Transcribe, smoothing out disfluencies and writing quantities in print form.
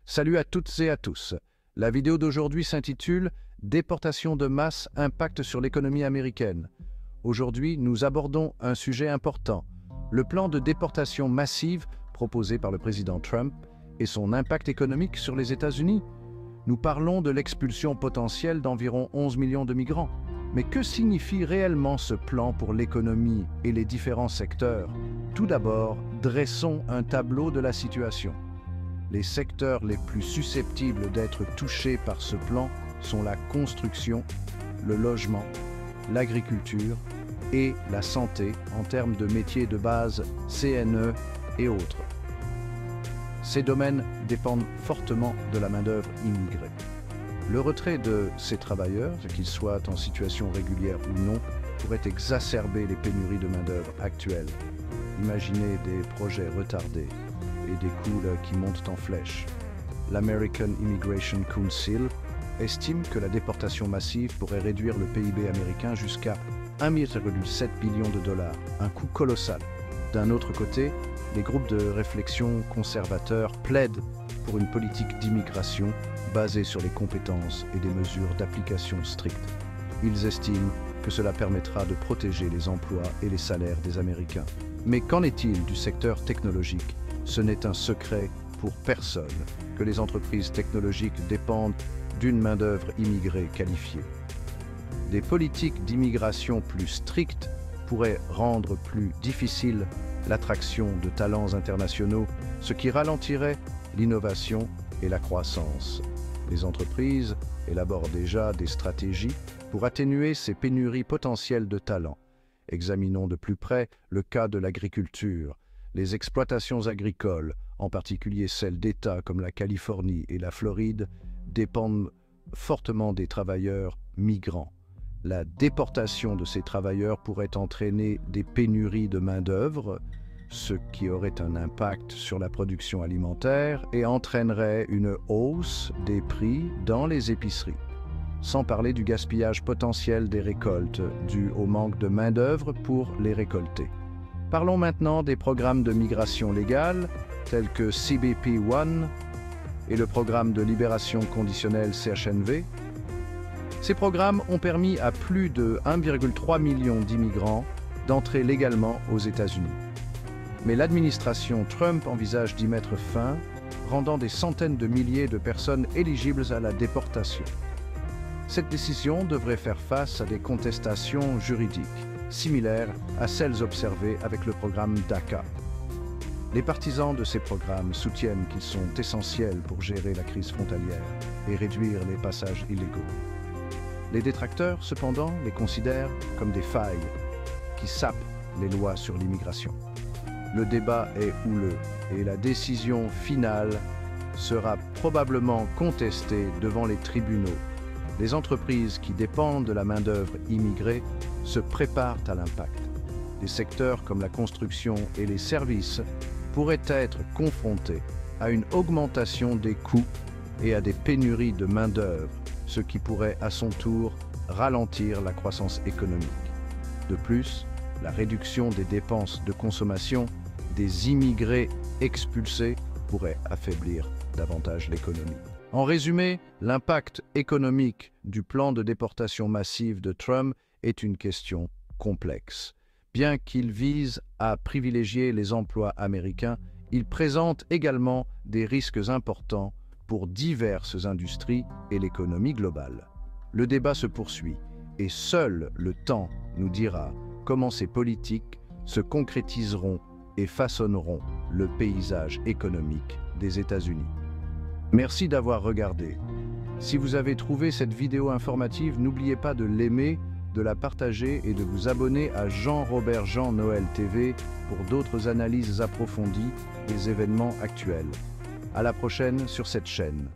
Salut à toutes et à tous. La vidéo d'aujourd'hui s'intitule « Déportation de masse, impact sur l'économie américaine ». Aujourd'hui, nous abordons un sujet important, le plan de déportation massive proposé par le président Trump et son impact économique sur les États-Unis. Nous parlons de l'expulsion potentielle d'environ 11 millions de migrants. Mais que signifie réellement ce plan pour l'économie et les différents secteurs? Tout d'abord, dressons un tableau de la situation. Les secteurs les plus susceptibles d'être touchés par ce plan sont la construction, le logement, l'agriculture et la santé en termes de métiers de base, CNE et autres. Ces domaines dépendent fortement de la main-d'œuvre immigrée. Le retrait de ces travailleurs, qu'ils soient en situation régulière ou non, pourrait exacerber les pénuries de main-d'œuvre actuelles. Imaginez des projets retardés et des coûts qui montent en flèche. L'American Immigration Council estime que la déportation massive pourrait réduire le PIB américain jusqu'à 1,7 billion de dollars, un coût colossal. D'un autre côté, les groupes de réflexion conservateurs plaident pour une politique d'immigration basée sur les compétences et des mesures d'application strictes. Ils estiment que cela permettra de protéger les emplois et les salaires des Américains. Mais qu'en est-il du secteur technologique? Ce n'est un secret pour personne que les entreprises technologiques dépendent d'une main-d'œuvre immigrée qualifiée. Des politiques d'immigration plus strictes pourraient rendre plus difficile l'attraction de talents internationaux, ce qui ralentirait l'innovation et la croissance. Les entreprises élaborent déjà des stratégies pour atténuer ces pénuries potentielles de talents. Examinons de plus près le cas de l'agriculture. Les exploitations agricoles, en particulier celles d'États comme la Californie et la Floride, dépendent fortement des travailleurs migrants. La déportation de ces travailleurs pourrait entraîner des pénuries de main-d'œuvre, ce qui aurait un impact sur la production alimentaire et entraînerait une hausse des prix dans les épiceries. Sans parler du gaspillage potentiel des récoltes, dû au manque de main-d'œuvre pour les récolter. Parlons maintenant des programmes de migration légale, tels que CBP One et le programme de libération conditionnelle CHNV. Ces programmes ont permis à plus de 1,3 million d'immigrants d'entrer légalement aux États-Unis. Mais l'administration Trump envisage d'y mettre fin, rendant des centaines de milliers de personnes éligibles à la déportation. Cette décision devrait faire face à des contestations juridiques, similaires à celles observées avec le programme DACA. Les partisans de ces programmes soutiennent qu'ils sont essentiels pour gérer la crise frontalière et réduire les passages illégaux. Les détracteurs, cependant, les considèrent comme des failles qui sapent les lois sur l'immigration. Le débat est houleux et la décision finale sera probablement contestée devant les tribunaux. Les entreprises qui dépendent de la main-d'œuvre immigrée se préparent à l'impact. Des secteurs comme la construction et les services pourraient être confrontés à une augmentation des coûts et à des pénuries de main-d'œuvre, ce qui pourrait à son tour ralentir la croissance économique. De plus, la réduction des dépenses de consommation des immigrés expulsés pourrait affaiblir davantage l'économie. En résumé, l'impact économique du plan de déportation massive de Trump est une question complexe. Bien qu'il vise à privilégier les emplois américains, il présente également des risques importants pour diverses industries et l'économie globale. Le débat se poursuit et seul le temps nous dira comment ces politiques se concrétiseront et façonneront le paysage économique des États-Unis. Merci d'avoir regardé. Si vous avez trouvé cette vidéo informative, n'oubliez pas de l'aimer, de la partager et de vous abonner à Jean-Robert Jean Noël TV pour d'autres analyses approfondies des événements actuels. À la prochaine sur cette chaîne.